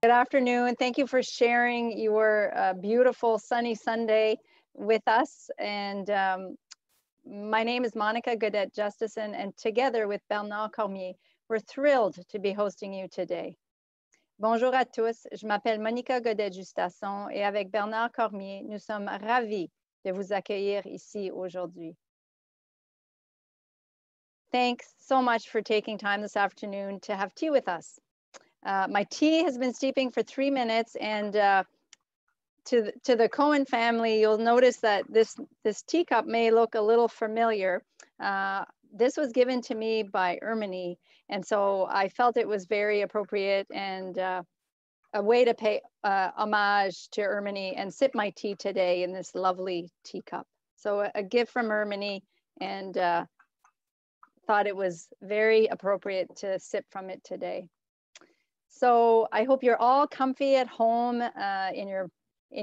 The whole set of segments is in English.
Good afternoon. Thank you for sharing your beautiful sunny Sunday with us. And my name is Monica Godet-Justison, and together with Bernard Cormier, we're thrilled to be hosting you today. Bonjour à tous, je m'appelle Monica Godet-Justison et avec Bernard Cormier, nous sommes ravis de vous accueillir ici aujourd'hui. Thanks so much for taking time this afternoon to have tea with us. My tea has been steeping for 3 minutes, and to the Cohen family, you'll notice that this teacup may look a little familiar. This was given to me by Erminie, and so I felt it was very appropriate and a way to pay homage to Erminie and sip my tea today in this lovely teacup. So a gift from Erminie, and thought it was very appropriate to sip from it today. So I hope you're all comfy at home in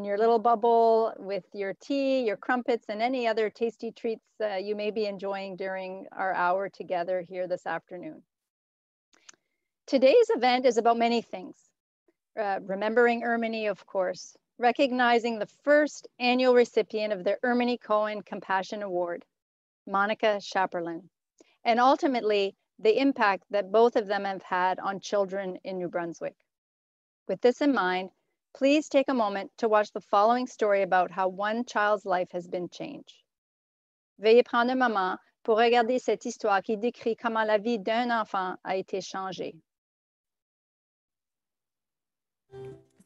your little bubble with your tea, your crumpets, and any other tasty treats you may be enjoying during our hour together here this afternoon. Today's event is about many things. Remembering Erminie, of course, recognizing the first annual recipient of the Erminie Cohen Compassion Award, Monica Schaperlin, and ultimately the impact that both of them have had on children in New Brunswick. With this in mind, please take a moment to watch the following story about how one child's life has been changed. Veuillez prendre un moment pour regarder cette histoire qui décrit comment la vie d'un enfant a été changée.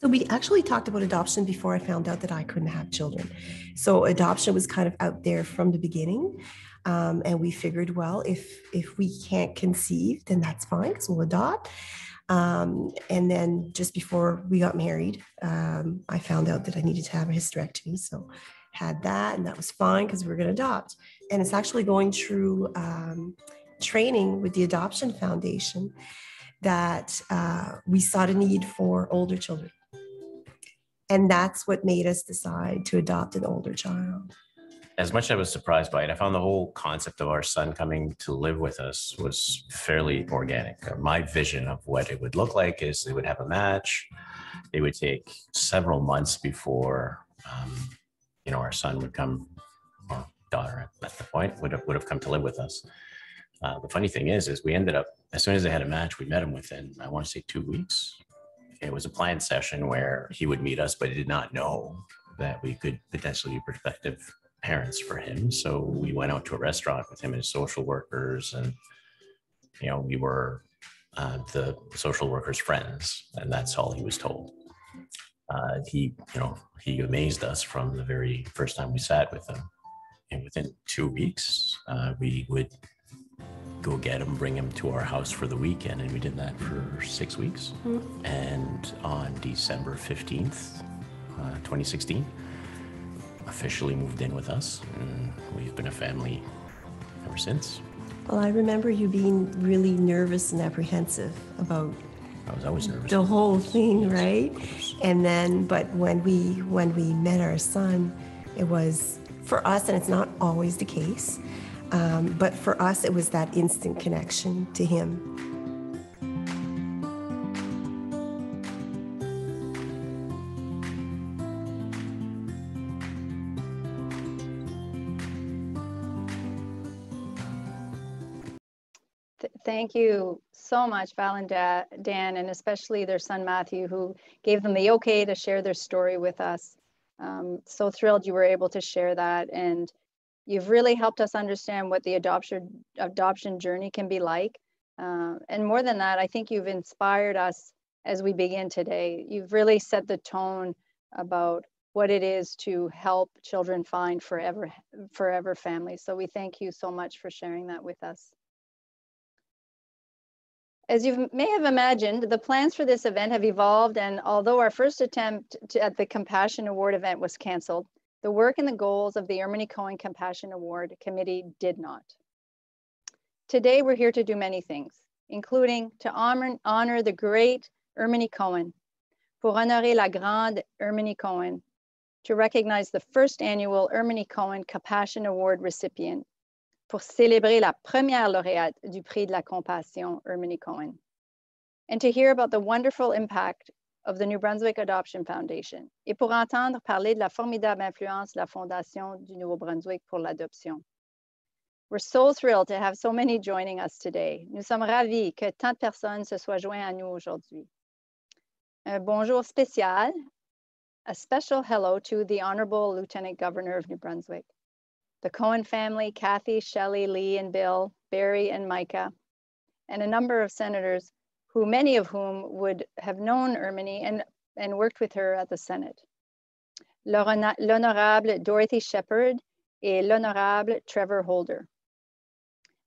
So we actually talked about adoption before I found out that I couldn't have children. So adoption was kind of out there from the beginning. And we figured, well, if we can't conceive, then that's fine, because we'll adopt. And then just before we got married, I found out that I needed to have a hysterectomy. So had that, and that was fine because we were going to adopt. And it's actually going through training with the Adoption Foundation that we saw the need for older children. And that's what made us decide to adopt an older child. As much as I was surprised by it, I found the whole concept of our son coming to live with us was fairly organic. My vision of what it would look like is they would have a match. It would take several months before, our son would come, or daughter at the point, would have come to live with us. The funny thing is we ended up, as soon as they had a match, we met him within, I want to say 2 weeks. It was a planned session where he would meet us, but he did not know that we could potentially be prospective parents for him. So we went out to a restaurant with him and his social workers, and we were the social workers' friends, and that's all he was told. He amazed us from the very first time we sat with him, and within 2 weeks we would go get him, bring him to our house for the weekend, and we did that for 6 weeks. Mm-hmm. And on December 15th, 2016, officially moved in with us, and we've been a family ever since. Well, I remember you being really nervous and apprehensive about I was always nervous. The whole thing, yes, right? And then, but when we met our son, it was, for us, and it's not always the case, but for us, it was that instant connection to him. Thank you so much, Val and Dan, and especially their son, Matthew, who gave them the okay to share their story with us. So thrilled you were able to share that. And you've really helped us understand what the adoption journey can be like. And more than that, I think you've inspired us as we begin today. You've really set the tone about what it is to help children find forever families. So we thank you so much for sharing that with us. As you may have imagined, the plans for this event have evolved, and although our first attempt at the Compassion Award event was canceled, the work and the goals of the Erminie Cohen Compassion Award Committee did not. Today, we're here to do many things, including to honor the great Erminie Cohen, pour honorer la grande Erminie Cohen, to recognize the first annual Erminie Cohen Compassion Award recipient pour célébrer la première lauréate du Prix de la Compassion, Erminie Cohen, and to hear about the wonderful impact of the New Brunswick Adoption Foundation, et pour entendre parler de la formidable influence de la Fondation du Nouveau-Brunswick pour l'adoption. We're so thrilled to have so many joining us today. Nous sommes ravis que tant de personnes se soient joints à nous aujourd'hui. Un bonjour spécial, a special hello to the Honorable Lieutenant Governor of New Brunswick, the Cohen family, Kathy, Shelley, Lee, and Bill, Barry, and Micah, and a number of senators who many of whom would have known Erminie and worked with her at the Senate. L'Honorable Dorothy Shepherd et l'Honorable Trevor Holder.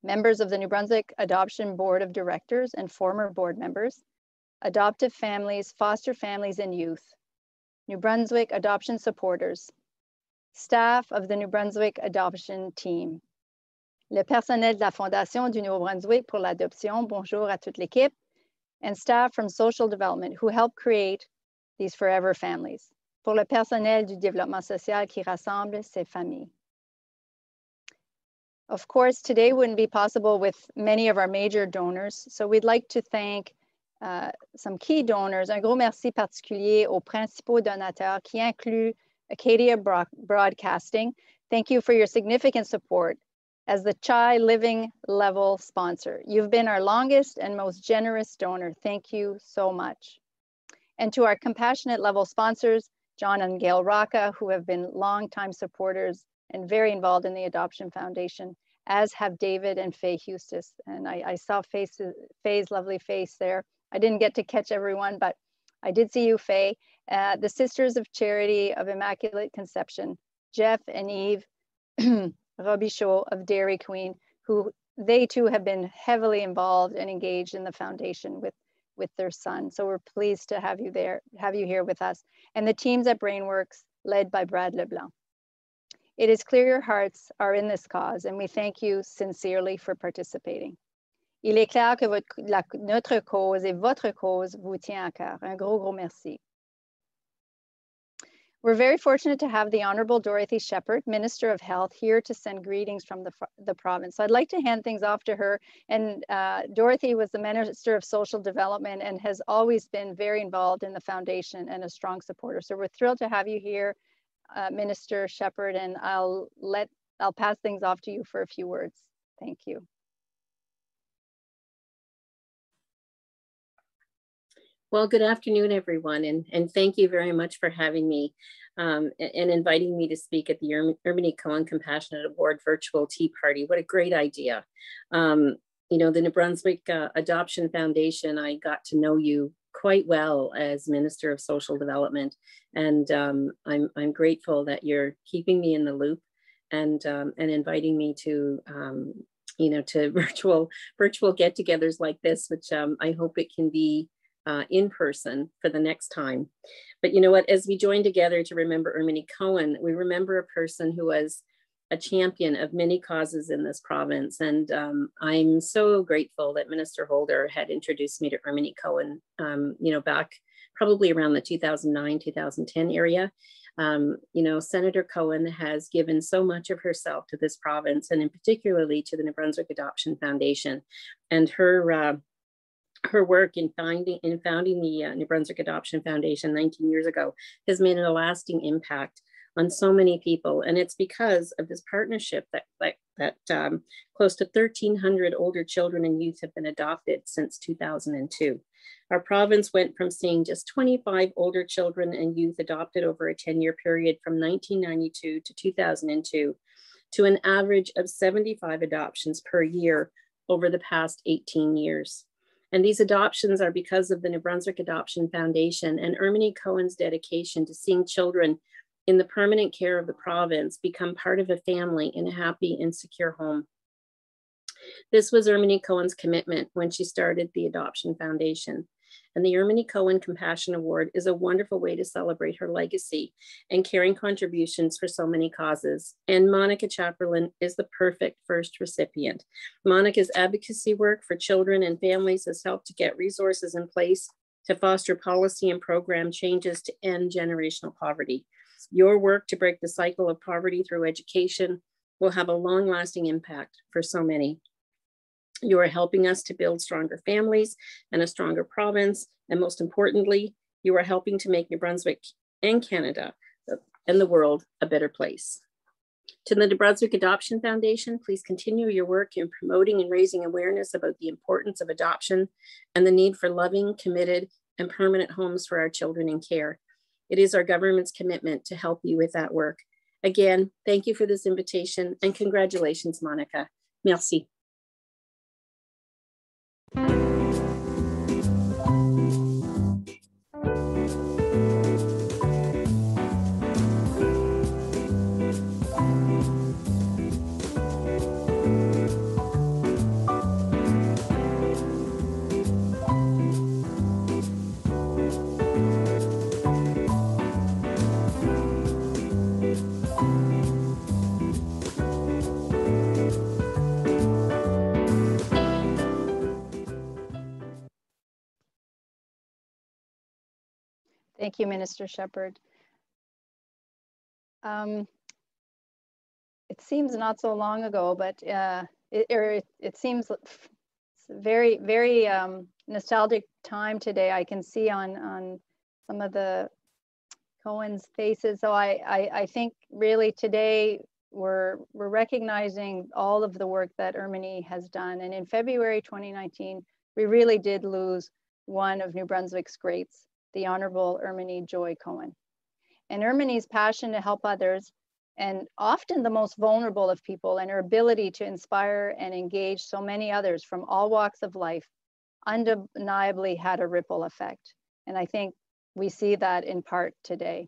Members of the New Brunswick Adoption Board of Directors and former board members, adoptive families, foster families, and youth, New Brunswick adoption supporters, staff of the New Brunswick adoption team, le personnel de la Fondation du Nouveau-Brunswick pour l'adoption, bonjour à toute l'équipe, and staff from social development who helped create these forever families, pour le personnel du développement social qui rassemble ces familles. Of course, today wouldn't be possible with many of our major donors, so we'd like to thank some key donors. Un gros merci particulier aux principaux donateurs qui incluent Acadia Broadcasting. Thank you for your significant support as the CHI Living Level sponsor. You've been our longest and most generous donor. Thank you so much. And to our compassionate level sponsors, John and Gail Rocca, who have been longtime supporters and very involved in the Adoption Foundation, as have David and Faye Hustis. And I saw Faye's lovely face there. I didn't get to catch everyone, but I did see you, Faye. The Sisters of Charity of Immaculate Conception, Jeff and Eve Robichaud of Dairy Queen, who they too have been heavily involved and engaged in the foundation with their son. So we're pleased to have you here with us. And the teams at BrainWorks, led by Brad LeBlanc. It is clear your hearts are in this cause, and we thank you sincerely for participating. Il est clair que notre cause et votre cause vous tient à cœur. Un gros merci. We're very fortunate to have the Honorable Dorothy Shepherd, Minister of Health, here to send greetings from the province. So I'd like to hand things off to her. And Dorothy was the Minister of Social Development and has always been very involved in the foundation and a strong supporter. So we're thrilled to have you here, Minister Shepherd, and I'll pass things off to you for a few words. Thank you. Well, good afternoon, everyone, and thank you very much for having me and inviting me to speak at the Erminie Cohen Compassionate Award virtual tea party. What a great idea. You know, the New Brunswick Adoption Foundation, I got to know you quite well as Minister of Social Development, and I'm grateful that you're keeping me in the loop and inviting me to you know, to virtual get-togethers like this, which I hope it can be in person for the next time. But you know what, as we join together to remember Erminie Cohen, we remember a person who was a champion of many causes in this province. And I'm so grateful that Minister Holder had introduced me to Erminie Cohen, you know, back probably around the 2009, 2010 area. You know, Senator Cohen has given so much of herself to this province, and in particularly to the New Brunswick Adoption Foundation. And her work in founding the New Brunswick Adoption Foundation 19 years ago has made a lasting impact on so many people. And it's because of this partnership that close to 1,300 older children and youth have been adopted since 2002. Our province went from seeing just 25 older children and youth adopted over a 10-year period from 1992 to 2002 to an average of 75 adoptions per year over the past 18 years. And these adoptions are because of the New Brunswick Adoption Foundation and Erminie Cohen's dedication to seeing children in the permanent care of the province become part of a family in a happy and secure home. This was Erminie Cohen's commitment when she started the Adoption Foundation. And the Erminie Cohen Compassion Award is a wonderful way to celebrate her legacy and caring contributions for so many causes. And Monica Chamberlain is the perfect first recipient. Monica's advocacy work for children and families has helped to get resources in place to foster policy and program changes to end generational poverty. Your work to break the cycle of poverty through education will have a long-lasting impact for so many. You are helping us to build stronger families and a stronger province. And most importantly, you are helping to make New Brunswick and Canada and the world a better place. To the New Brunswick Adoption Foundation, please continue your work in promoting and raising awareness about the importance of adoption and the need for loving, committed, and permanent homes for our children in care. It is our government's commitment to help you with that work. Again, thank you for this invitation and congratulations, Monica. Merci. Thank you, Minister Shepherd. It seems not so long ago, but it seems very, very nostalgic time today. I can see on some of the Cohen's faces. So I think really today we're recognizing all of the work that Erminie has done. And in February 2019, we really did lose one of New Brunswick's greats, the Honorable Erminie Joy Cohen. And Erminie's passion to help others, and often the most vulnerable of people, and her ability to inspire and engage so many others from all walks of life, undeniably had a ripple effect. And I think we see that in part today.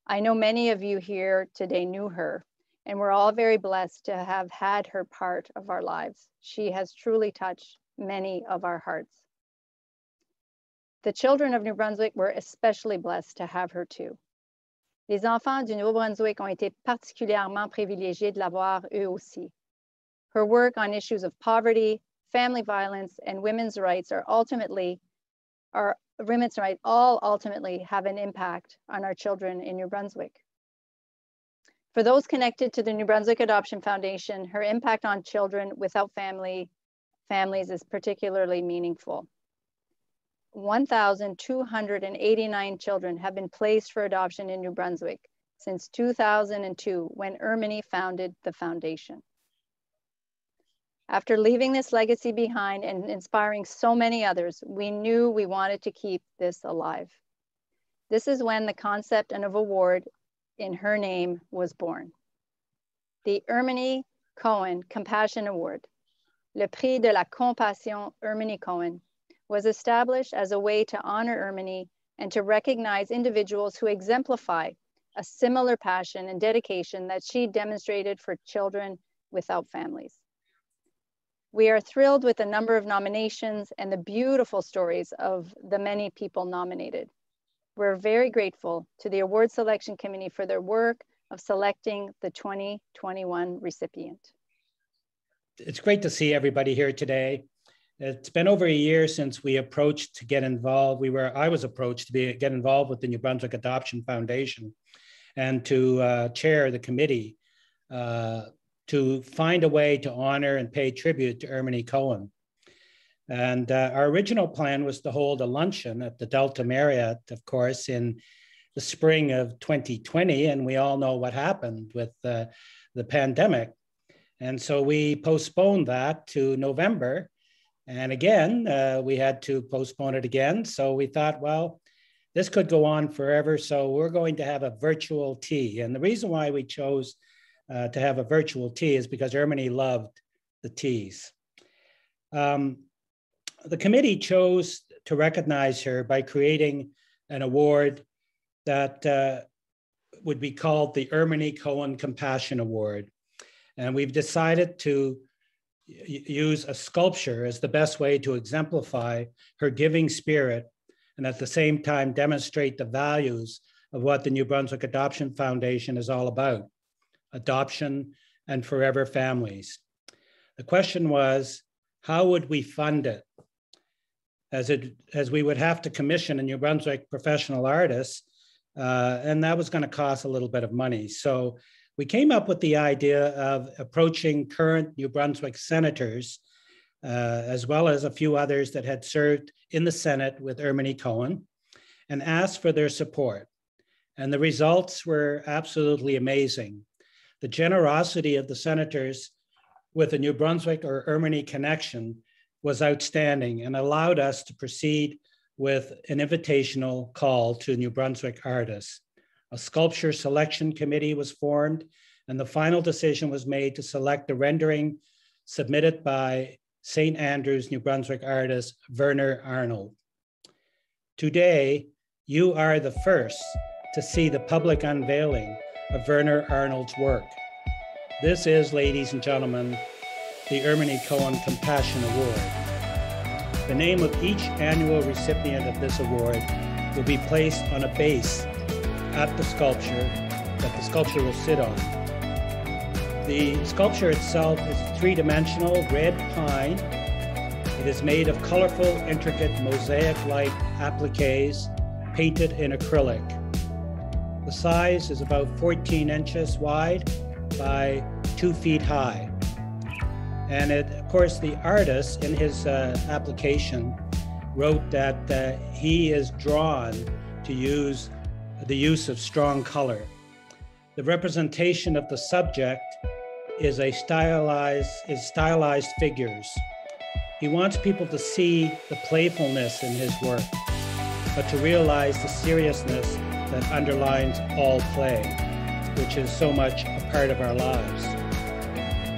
I know many of you here today knew her, and we're all very blessed to have had her part of our lives. She has truly touched many of our hearts. The children of New Brunswick were especially blessed to have her too. Les enfants du Nouveau-Brunswick ont été particulièrement privilégiés de l'avoir eux aussi. Her work on issues of poverty, family violence, and women's rights all ultimately have an impact on our children in New Brunswick. For those connected to the New Brunswick Adoption Foundation, her impact on children without families is particularly meaningful. 1,289 children have been placed for adoption in New Brunswick since 2002, when Erminie founded the foundation. After leaving this legacy behind and inspiring so many others, we knew we wanted to keep this alive. This is when the concept of an award in her name was born. The Erminie Cohen Compassion Award, Le Prix de la Compassion Erminie Cohen, was established as a way to honor Erminie and to recognize individuals who exemplify a similar passion and dedication that she demonstrated for children without families. We are thrilled with the number of nominations and the beautiful stories of the many people nominated. We're very grateful to the Award Selection Committee for their work of selecting the 2021 recipient. It's great to see everybody here today. It's been over a year since we approached to get involved. I was approached to get involved with the New Brunswick Adoption Foundation and to chair the committee to find a way to honor and pay tribute to Erminie Cohen. And our original plan was to hold a luncheon at the Delta Marriott, of course, in the spring of 2020. And we all know what happened with the pandemic. And so we postponed that to November. And again, we had to postpone it again. So we thought, well, this could go on forever. So we're going to have a virtual tea. And the reason why we chose to have a virtual tea is because Erminie loved the teas. The committee chose to recognize her by creating an award that would be called the Erminie Cohen Compassion Award. And we've decided to use a sculpture as the best way to exemplify her giving spirit and at the same time demonstrate the values of what the New Brunswick Adoption Foundation is all about: adoption and forever families. The question was, how would we fund it? As we would have to commission a New Brunswick professional artist and that was going to cost a little bit of money. So we came up with the idea of approaching current New Brunswick senators, as well as a few others that had served in the Senate with Erminie Cohen, and asked for their support. And the results were absolutely amazing. The generosity of the senators with a New Brunswick or Erminie connection was outstanding and allowed us to proceed with an invitational call to New Brunswick artists. A sculpture selection committee was formed, and the final decision was made to select the rendering submitted by St. Andrews, New Brunswick artist Werner Arnold. Today, you are the first to see the public unveiling of Werner Arnold's work. This is, ladies and gentlemen, the Erminie Cohen Compassion Award. The name of each annual recipient of this award will be placed on a base at the sculpture that the sculpture will sit on. The sculpture itself is three-dimensional red pine. It is made of colorful, intricate, mosaic-like appliques painted in acrylic. The size is about 14 inches wide by 2 feet high. And of course, the artist in his application wrote that he is drawn to use the use of strong color. The representation of the subject is stylized figures. He wants people to see the playfulness in his work, but to realize the seriousness that underlines all play, which is so much a part of our lives.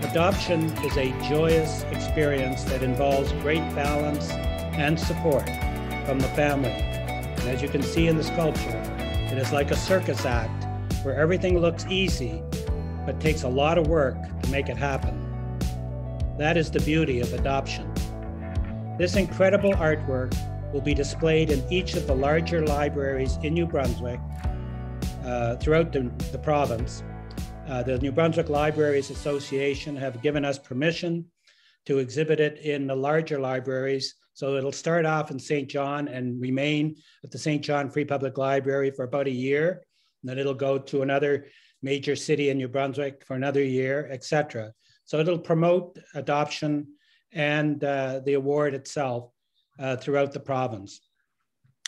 Adoption is a joyous experience that involves great balance and support from the family. And as you can see in the sculpture, it is like a circus act where everything looks easy, but takes a lot of work to make it happen. That is the beauty of adoption. This incredible artwork will be displayed in each of the larger libraries in New Brunswick throughout the province. The New Brunswick Libraries Association have given us permission to exhibit it in the larger libraries. So it'll start off in St. John and remain at the St. John Free Public Library for about a year. And then it'll go to another major city in New Brunswick for another year, etc. So it'll promote adoption and the award itself throughout the province.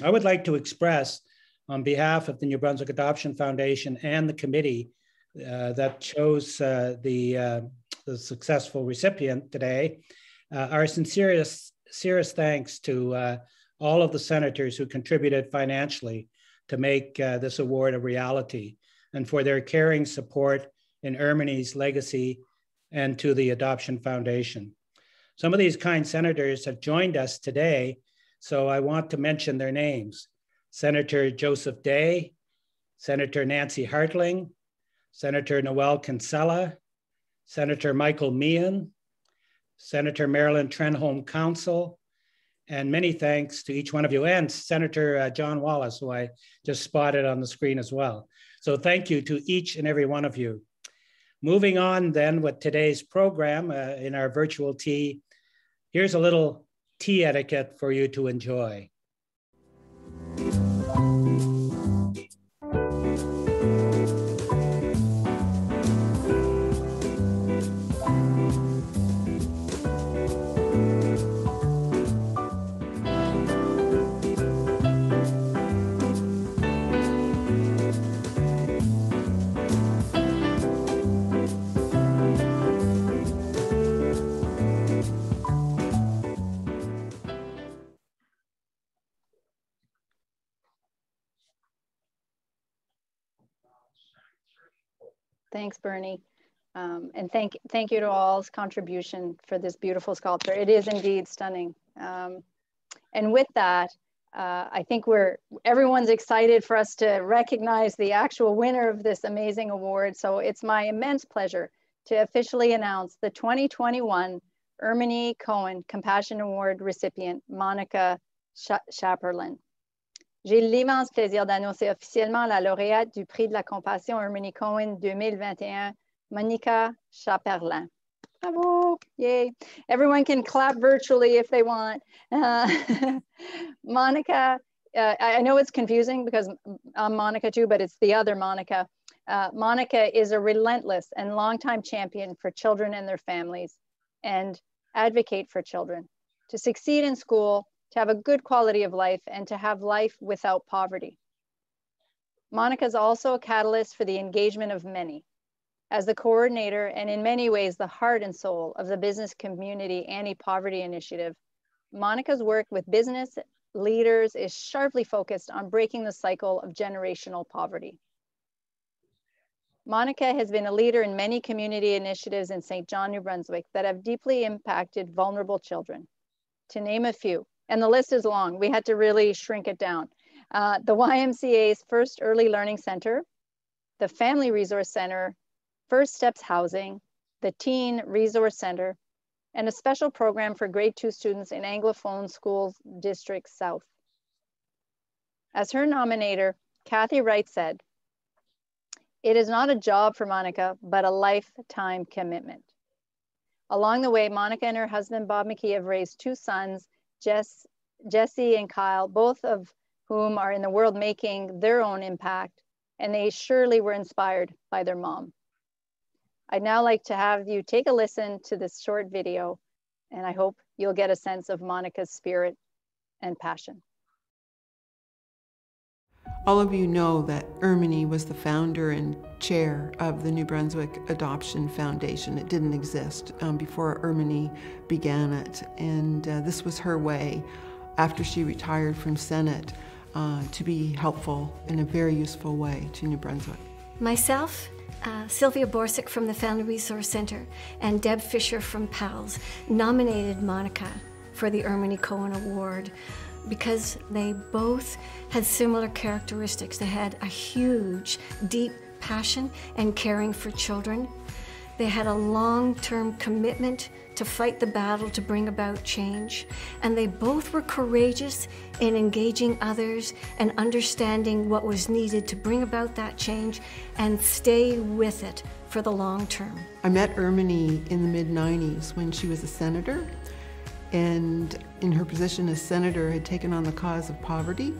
I would like to express on behalf of the New Brunswick Adoption Foundation and the committee that chose the successful recipient today, our sincerest thanks to all of the senators who contributed financially to make this award a reality, and for their caring support in Erminie's legacy and to the Adoption Foundation. Some of these kind senators have joined us today, so I want to mention their names. Senator Joseph Day, Senator Nancy Hartling, Senator Noel Kinsella, Senator Michael Meehan, Senator Marilyn Trenholm Council, and many thanks to each one of you, and Senator John Wallace, who I just spotted on the screen as well. So thank you to each and every one of you. Moving on then with today's program in our virtual tea, here's a little tea etiquette for you to enjoy. Thanks, Bernie. And thank you to all's contribution for this beautiful sculpture. It is indeed stunning. And with that, I think everyone's excited for us to recognize the actual winner of this amazing award. So it's my immense pleasure to officially announce the 2021 Erminie Cohen Compassion Award recipient, Monica Schaperlin. J'ai l'immense plaisir d'annoncer officiellement la lauréate du prix de la compassion Erminie Cohen 2021, Monica Schaperlin. Bravo, yay. Everyone can clap virtually if they want. Monica I know it's confusing because I'm Monica too, but it's the other Monica. Monica is a relentless and longtime champion for children and their families and advocate for children to succeed in school, to have a good quality of life, and to have life without poverty. Monica is also a catalyst for the engagement of many. As the coordinator and in many ways the heart and soul of the Business Community Anti-Poverty Initiative, Monica's work with business leaders is sharply focused on breaking the cycle of generational poverty. Monica has been a leader in many community initiatives in St. John, New Brunswick that have deeply impacted vulnerable children, to name a few. And the list is long. We had to really shrink it down. The YMCA's First Early Learning Center, the Family Resource Center, First Steps Housing, the Teen Resource Center, and a special program for grade 2 students in Anglophone Schools District South. As her nominator, Kathy Wright said, "It is not a job for Monica, but a lifetime commitment." Along the way, Monica and her husband, Bob McKee, have raised 2 sons, Jesse and Kyle, both of whom are in the world making their own impact, and they surely were inspired by their mom. I'd now like to have you take a listen to this short video, and I hope you'll get a sense of Monica's spirit and passion. All of you know that Ermini was the founder and chair of the New Brunswick Adoption Foundation. It didn't exist before Ermini began it, and this was her way, after she retired from Senate, to be helpful in a very useful way to New Brunswick. Myself, Sylvia Borsick from the Family Resource Center, and Deb Fisher from PALS nominated Monica for the Ermini Cohen Award because they both had similar characteristics. They had a huge, deep passion and caring for children. They had a long-term commitment to fight the battle to bring about change. And they both were courageous in engaging others and understanding what was needed to bring about that change and stay with it for the long term. I met Ermini in the mid-90s when she was a senator, and in her position as senator had taken on the cause of poverty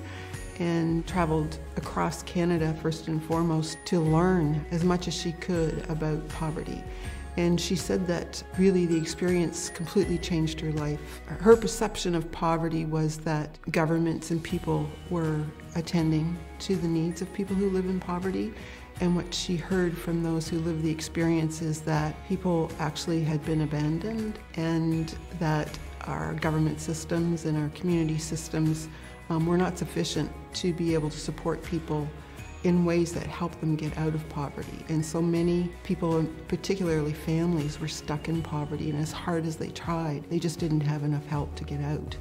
and traveled across Canada first and foremost to learn as much as she could about poverty. And she said that really the experience completely changed her life. Her perception of poverty was that governments and people were attending to the needs of people who live in poverty. And what she heard from those who lived the experience is that people actually had been abandoned, and that our government systems and our community systems were not sufficient to be able to support people in ways that help them get out of poverty. And so many people, and particularly families, were stuck in poverty, and as hard as they tried, they just didn't have enough help to get out.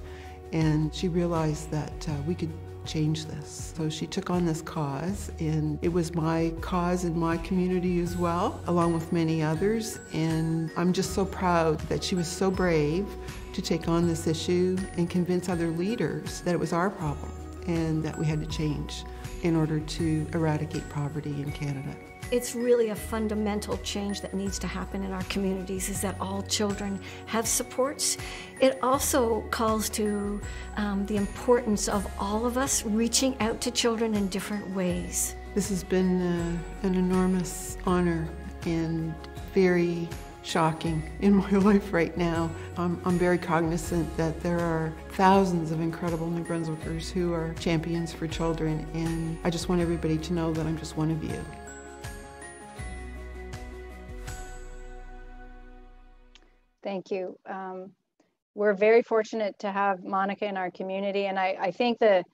And she realized that we could change this. So she took on this cause, and it was my cause in my community as well, along with many others. And I'm just so proud that she was so brave to take on this issue and convince other leaders that it was our problem and that we had to change in order to eradicate poverty in Canada. It's really a fundamental change that needs to happen in our communities, is that all children have supports. It also calls to the importance of all of us reaching out to children in different ways. This has been an enormous honor and very shocking in my life right now. I'm very cognizant that there are thousands of incredible New Brunswickers who are champions for children, and I just want everybody to know that I'm just one of you. Thank you. We're very fortunate to have Monica in our community, and I think that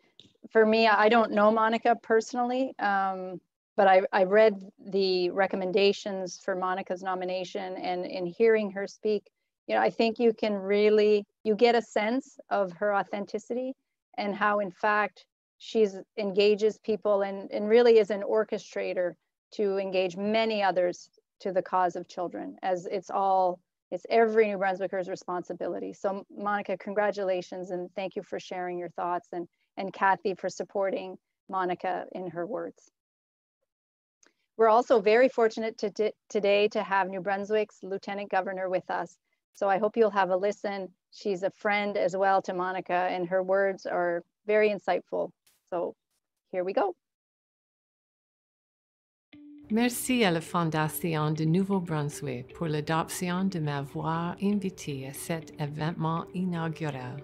for me, I don't know Monica personally, but I read the recommendations for Monica's nomination, and in hearing her speak, you know, I think you can really, you get a sense of her authenticity and how in fact she's engages people and really is an orchestrator to engage many others to the cause of children, as it's every New Brunswicker's responsibility. So Monica, congratulations, and thank you for sharing your thoughts, and Kathy for supporting Monica in her words. We're also very fortunate today to have New Brunswick's Lieutenant Governor with us. So I hope you'll have a listen. She's a friend as well to Monica, and her words are very insightful So here we go. Merci à la Fondation de Nouveau-Brunswick pour l'adoption de m'avoir invité à cet événement inaugural.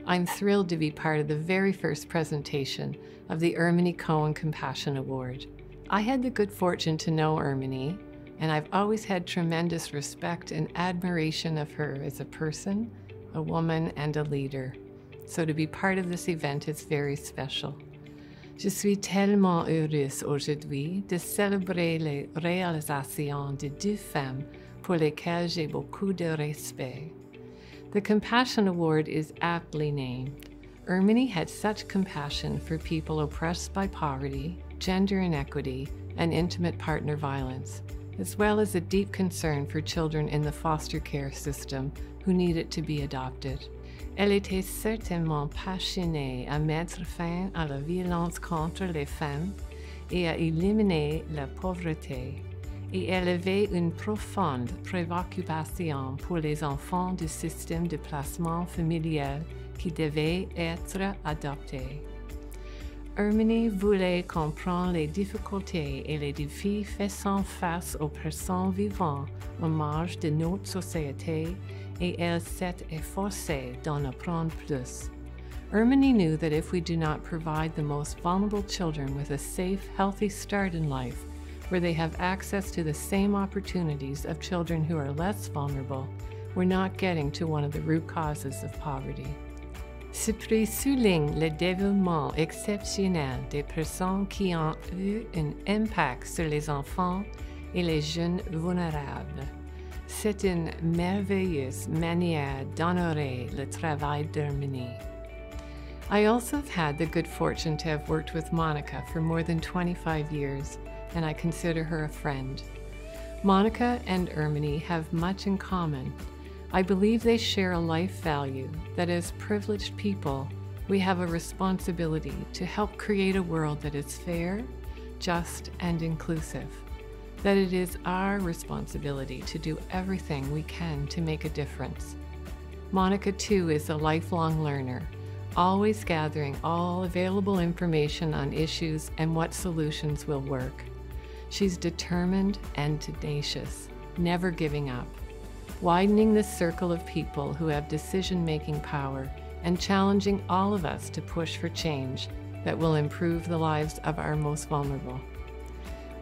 I'm thrilled to be part of the very first presentation of the Erminie Cohen Compassion Award. I had the good fortune to know Erminie, and I've always had tremendous respect and admiration of her as a person, a woman, and a leader. So to be part of this event is very special. Je suis tellement heureuse aujourd'hui de célébrer les réalisations de deux femmes pour lesquelles j'ai beaucoup de respect. The Compassion Award is aptly named. Erminie had such compassion for people oppressed by poverty, gender inequity, and intimate partner violence, as well as a deep concern for children in the foster care system who needed to be adopted. Elle était certainement passionnée à mettre fin à la violence contre les femmes et à éliminer la pauvreté. Et elle avait une profonde préoccupation pour les enfants du système de placement familial qui devaient être adoptés. Erminie voulait comprendre les difficultés et les défis faisant face aux personnes vivant en marge de notre société, et elle s'est efforcée d'en apprendre plus. Erminie knew that if we do not provide the most vulnerable children with a safe, healthy start in life, where they have access to the same opportunities of children who are less vulnerable, we're not getting to one of the root causes of poverty. Ce prix souligne le développement exceptionnel des personnes qui ont eu un impact sur les enfants et les jeunes vulnérables. C'est une merveilleuse manière d'honorer le travail d'Erminie. I also have had the good fortune to have worked with Monica for more than 25 years, and I consider her a friend. Monica and Erminie have much in common. I believe they share a life value that as privileged people, we have a responsibility to help create a world that is fair, just, and inclusive. That it is our responsibility to do everything we can to make a difference. Monica, too, is a lifelong learner, always gathering all available information on issues and what solutions will work. She's determined and tenacious, never giving up, widening the circle of people who have decision-making power and challenging all of us to push for change that will improve the lives of our most vulnerable.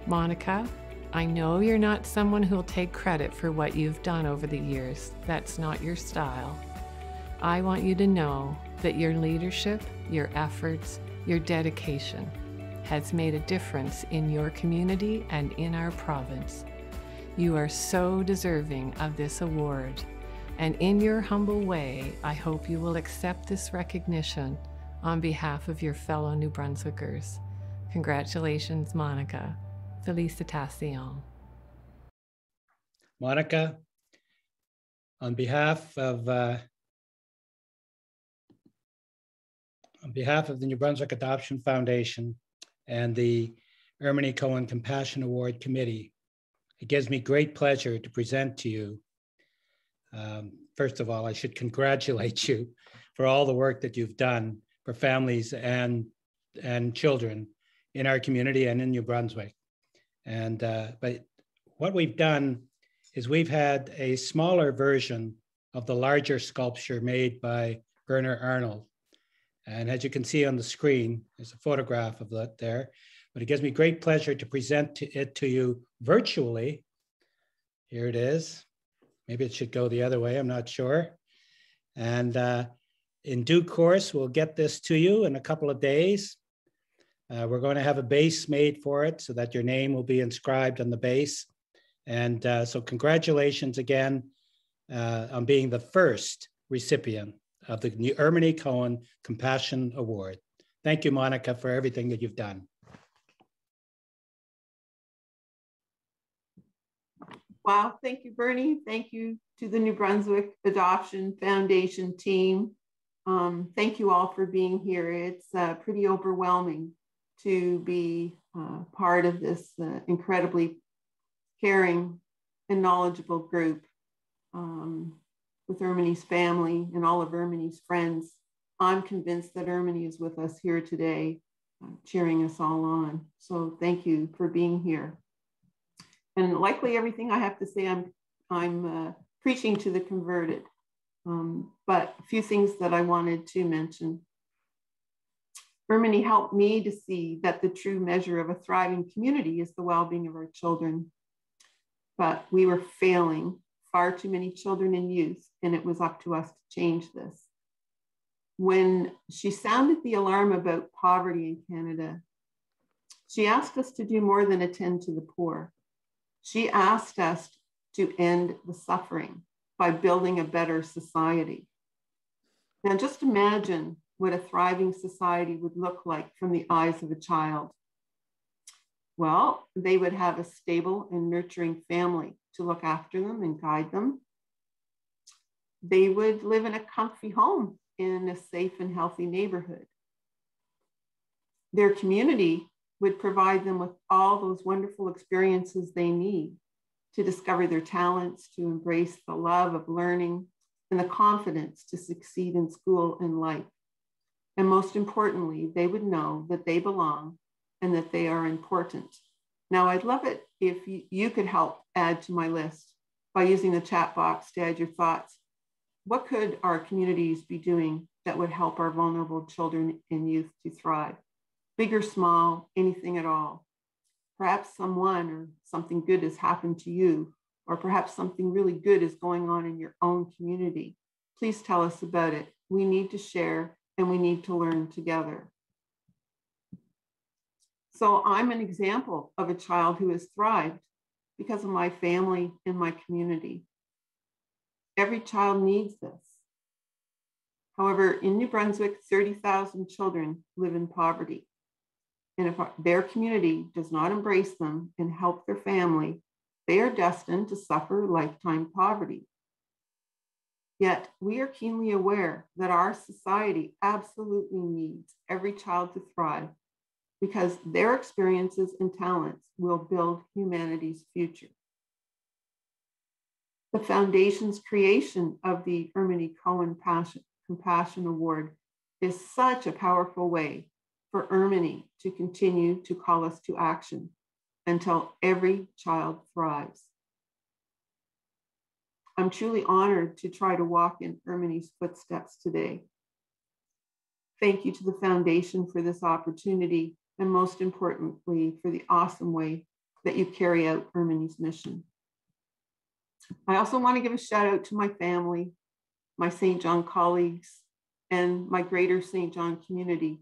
Monica, I know you're not someone who'll take credit for what you've done over the years. That's not your style. I want you to know that your leadership, your efforts, your dedication has made a difference in your community and in our province. You are so deserving of this award, and in your humble way, I hope you will accept this recognition on behalf of your fellow New Brunswickers. Congratulations, Monica. Félicitations. Monica, on behalf of the New Brunswick Adoption Foundation and the Erminie Cohen Compassion Award Committee, it gives me great pleasure to present to you. First of all, I should congratulate you for all the work that you've done for families and children in our community and in New Brunswick. But what we've done is we've had a smaller version of the larger sculpture made by Werner Arnold. And as you can see on the screen, there's a photograph of that there, but it gives me great pleasure to present it to you virtually. Here it is. Maybe it should go the other way, I'm not sure. And in due course, we'll get this to you in a couple of days. We're going to have a base made for it so that your name will be inscribed on the base. And so congratulations again on being the first recipient of the Erminie Cohen Compassion Award. Thank you, Monica, for everything that you've done. Wow, thank you, Bernie. Thank you to the New Brunswick Adoption Foundation team. Thank you all for being here. It's pretty overwhelming to be part of this incredibly caring and knowledgeable group with Erminie's family and all of Erminie's friends. I'm convinced that Erminie is with us here today cheering us all on. So thank you for being here. And likely everything I have to say, I'm preaching to the converted. But a few things that I wanted to mention. Ermini helped me to see that the true measure of a thriving community is the well-being of our children. But we were failing far too many children and youth, and it was up to us to change this. When she sounded the alarm about poverty in Canada, she asked us to do more than attend to the poor. She asked us to end the suffering by building a better society. Now, just imagine what a thriving society would look like from the eyes of a child. Well, they would have a stable and nurturing family to look after them and guide them. They would live in a comfy home in a safe and healthy neighborhood. Their community would provide them with all those wonderful experiences they need to discover their talents, to embrace the love of learning and the confidence to succeed in school and life. And most importantly, they would know that they belong and that they are important. Now, I'd love it if you could help add to my list by using the chat box to add your thoughts. What could our communities be doing that would help our vulnerable children and youth to thrive? Big or small, anything at all. Perhaps someone or something good has happened to you, or perhaps something really good is going on in your own community. Please tell us about it. We need to share and we need to learn together. So I'm an example of a child who has thrived because of my family and my community. Every child needs this. However, in New Brunswick, 30,000 children live in poverty. And if their community does not embrace them and help their family, they are destined to suffer lifetime poverty. Yet we are keenly aware that our society absolutely needs every child to thrive because their experiences and talents will build humanity's future. The Foundation's creation of the Ermini Cohen Compassion Award is such a powerful way for Ermini to continue to call us to action until every child thrives. I'm truly honored to try to walk in Ermini's footsteps today. Thank you to the Foundation for this opportunity, and most importantly, for the awesome way that you carry out Ermini's mission. I also want to give a shout out to my family, my St. John colleagues, and my greater St. John community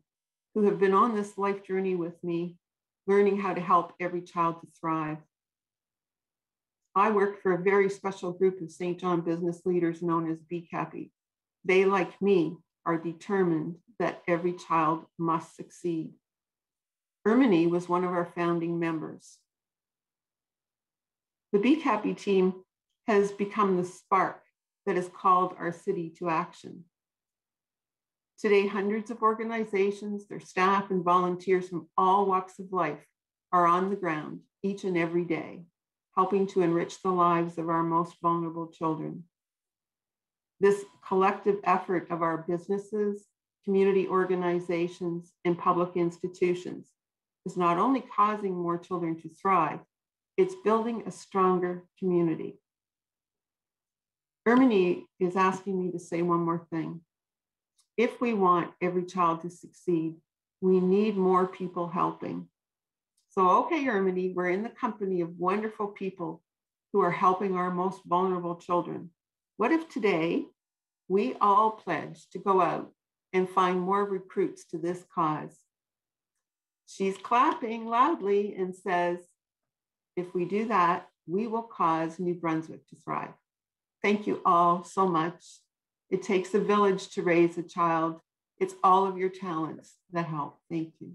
who have been on this life journey with me, learning how to help every child to thrive. I work for a very special group of St. John business leaders known as BCAPI. They, like me, are determined that every child must succeed. Ermini was one of our founding members. The BCAPI team has become the spark that has called our city to action. Today, hundreds of organizations, their staff and volunteers from all walks of life are on the ground each and every day, helping to enrich the lives of our most vulnerable children. This collective effort of our businesses, community organizations, and public institutions is not only causing more children to thrive, it's building a stronger community. Ermini is asking me to say one more thing. If we want every child to succeed, we need more people helping. So, okay, Ermini, we're in the company of wonderful people who are helping our most vulnerable children. What if today we all pledge to go out and find more recruits to this cause? She's clapping loudly and says, if we do that, we will cause New Brunswick to thrive. Thank you all so much. It takes a village to raise a child. It's all of your talents that help. Thank you.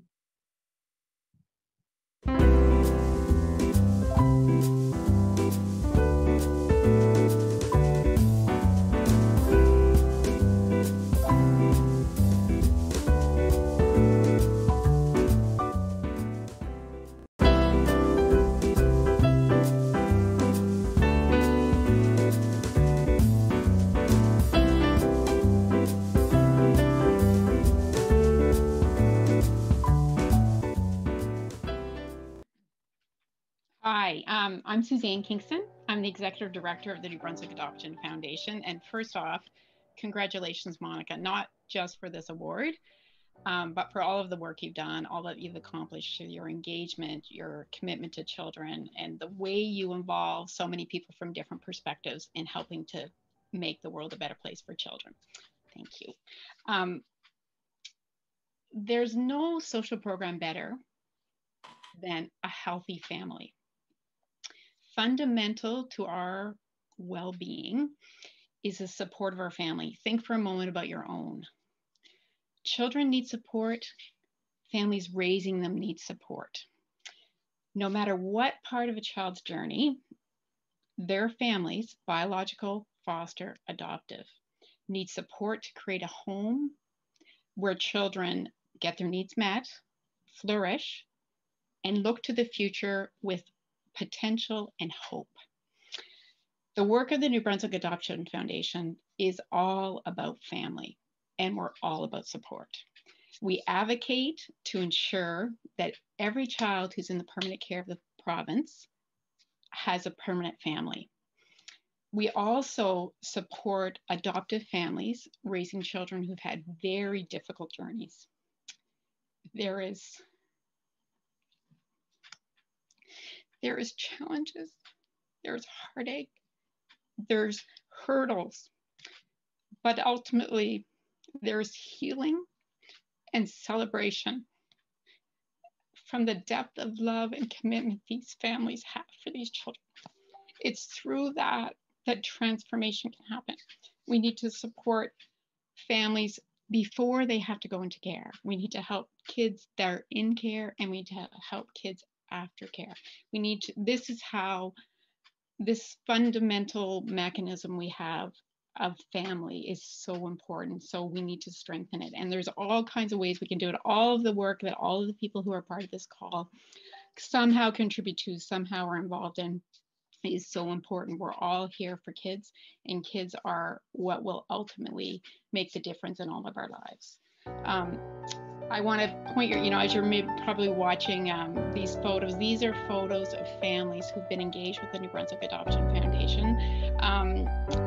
Hi, I'm Suzanne Kingston. I'm the Executive Director of the New Brunswick Adoption Foundation. And first off, congratulations, Monica, not just for this award, but for all of the work you've done, all that you've accomplished, your engagement, your commitment to children, and the way you involve so many people from different perspectives in helping to make the world a better place for children. Thank you. There's no social program better than a healthy family. Fundamental to our well-being is the support of our family. Think for a moment about your own. Children need support. Families raising them need support. No matter what part of a child's journey, their families, biological, foster, adoptive, need support to create a home where children get their needs met, flourish, and look to the future with potential and hope. The work of the New Brunswick Adoption Foundation is all about family, and we're all about support. We advocate to ensure that every child who's in the permanent care of the province has a permanent family. We also support adoptive families raising children who've had very difficult journeys. There is challenges, there's heartache, there's hurdles, but ultimately there's healing and celebration from the depth of love and commitment these families have for these children. It's through that transformation can happen. We need to support families before they have to go into care. We need to help kids that are in care, and we need to help kids after care. This is how this fundamental mechanism we have of family is so important. So we need to strengthen it. And there's all kinds of ways we can do it. All of the work that all of the people who are part of this call somehow contribute to, somehow are involved in, is so important. We're all here for kids, and kids are what will ultimately make the difference in all of our lives. I want to point as you're probably watching these photos, these are photos of families who've been engaged with the New Brunswick Adoption Foundation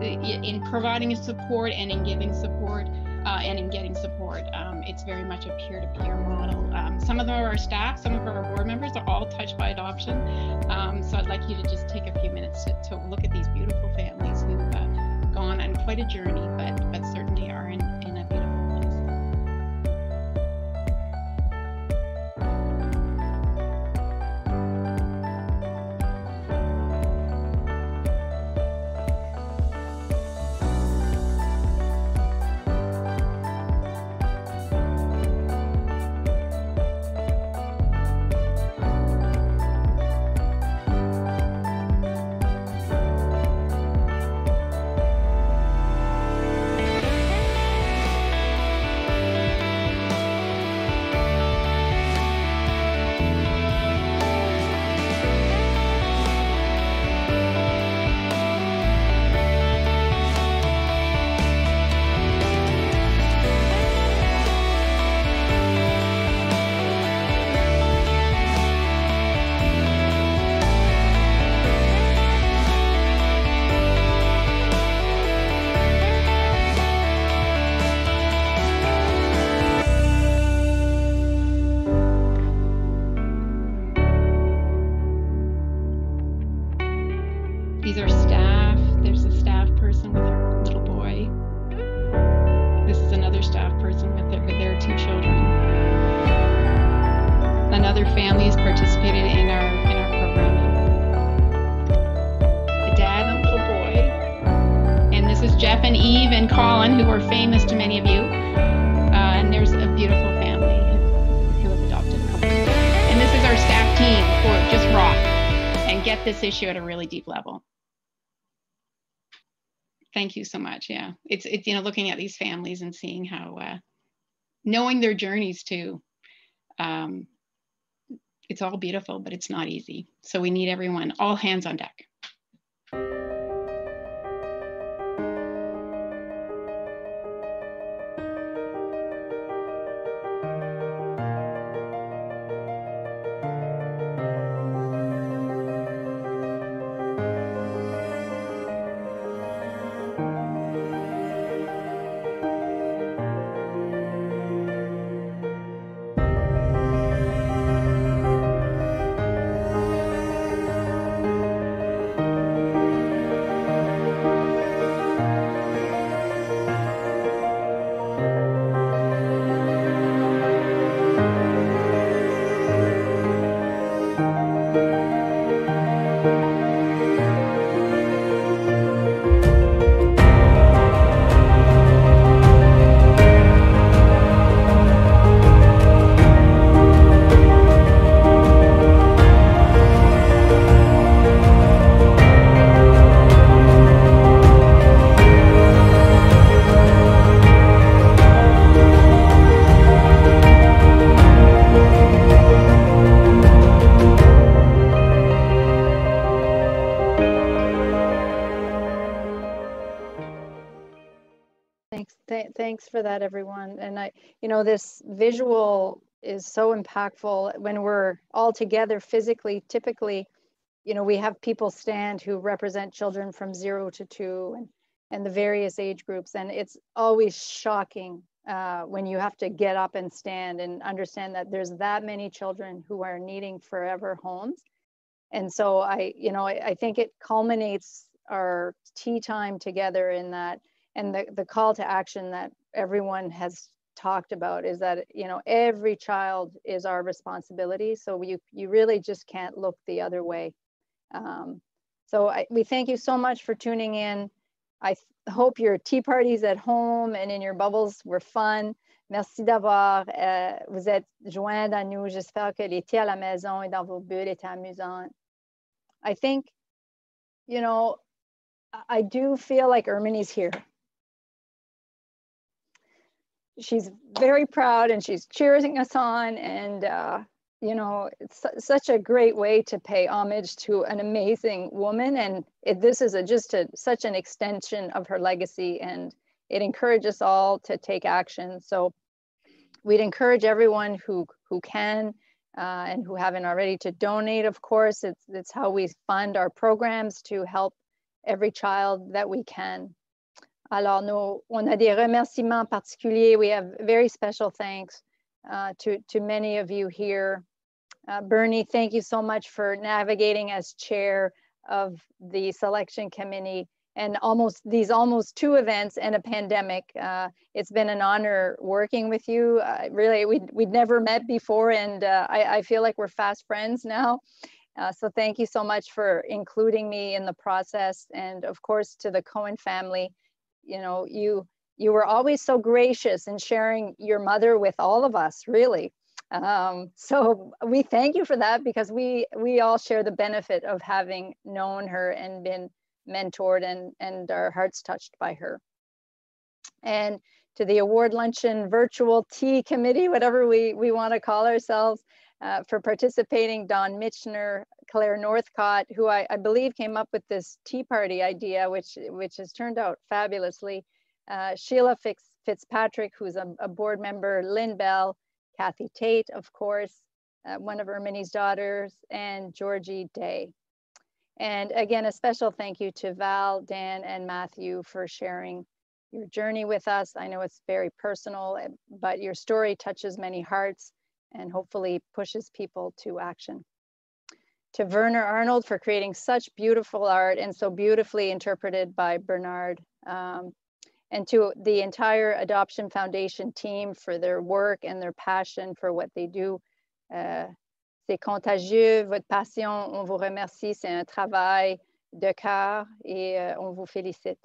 in providing support and in giving support and in getting support. It's very much a peer-to-peer model. Some of our staff, some of our board members are all touched by adoption. So I'd like you to just take a few minutes to look at these beautiful families who've gone on quite a journey, but certainly are in a beautiful place. These are staff. There's a staff person with her little boy. This is another staff person with their two children. Another family has participated in our programming. A dad and a little boy. And this is Jeff and Eve and Colin, who are famous to many of you. And there's a beautiful family who have adopted a couple. And this is our staff team who just rock and get this issue at a really deep level. Thank you so much. Yeah, it's looking at these families and seeing how, knowing their journeys too. It's all beautiful, but it's not easy. So we need everyone, all hands on deck. Thanks for that, everyone. And this visual is so impactful when we're all together physically. Typically, we have people stand who represent children from 0 to 2 and the various age groups. And it's always shocking when you have to get up and stand and understand that there's that many children who are needing forever homes. And so I think it culminates our tea time together in that. And the call to action that everyone has talked about is that, every child is our responsibility. So you really just can't look the other way. We thank you so much for tuning in. I hope your tea parties at home and in your bubbles were fun. Merci d'avoir vous êtes joints à nous. J'espère que les tés à la maison et dans vos bulles étaient amusants. I think, I do feel like Erminie's here. She's very proud and she's cheering us on, and it's such a great way to pay homage to an amazing woman, and this is such an extension of her legacy, and it encourages us all to take action. So we'd encourage everyone who can and who haven't already to donate. Of course, it's how we fund our programs to help every child that we can. Alors, on a des remerciements particuliers. We have very special thanks to many of you here. Bernie, thank you so much for navigating as chair of the selection committee and these almost 2 events and a pandemic. It's been an honor working with you. Really, we'd never met before, and I feel like we're fast friends now. So thank you so much for including me in the process. And of course, to the Cohen family, you were always so gracious in sharing your mother with all of us, really. So we thank you for that, because we all share the benefit of having known her and been mentored and our hearts touched by her. And to the award luncheon virtual tea committee, whatever we want to call ourselves, for participating, Don Mitchner, Claire Northcott, who I believe came up with this tea party idea, which has turned out fabulously. Sheila Fitzpatrick, who's a board member, Lynn Bell, Kathy Tate, of course, one of Erminie's daughters, and Georgie Day. And again, a special thank you to Val, Dan, and Matthew for sharing your journey with us. I know it's very personal, but your story touches many hearts and hopefully pushes people to action. To Werner Arnold for creating such beautiful art and so beautifully interpreted by Bernard. And to the entire Adoption Foundation team for their work and their passion for what they do. C'est contagieux, votre passion, on vous remercie, c'est un travail de cœur et on vous félicite.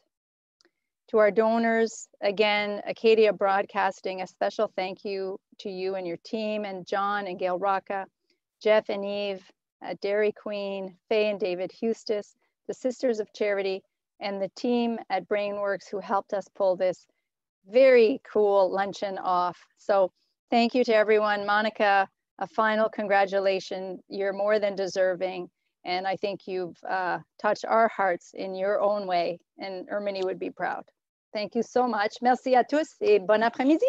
To our donors, again, Acadia Broadcasting, a special thank you to you and your team, and John and Gail Rocca, Jeff and Eve, Dairy Queen, Faye and David Hustis, the Sisters of Charity, and the team at BrainWorks who helped us pull this very cool luncheon off. So thank you to everyone. Monica, a final congratulations. You're more than deserving. And I think you've touched our hearts in your own way, and Erminie would be proud. Thank you so much. Merci à tous et bon après-midi.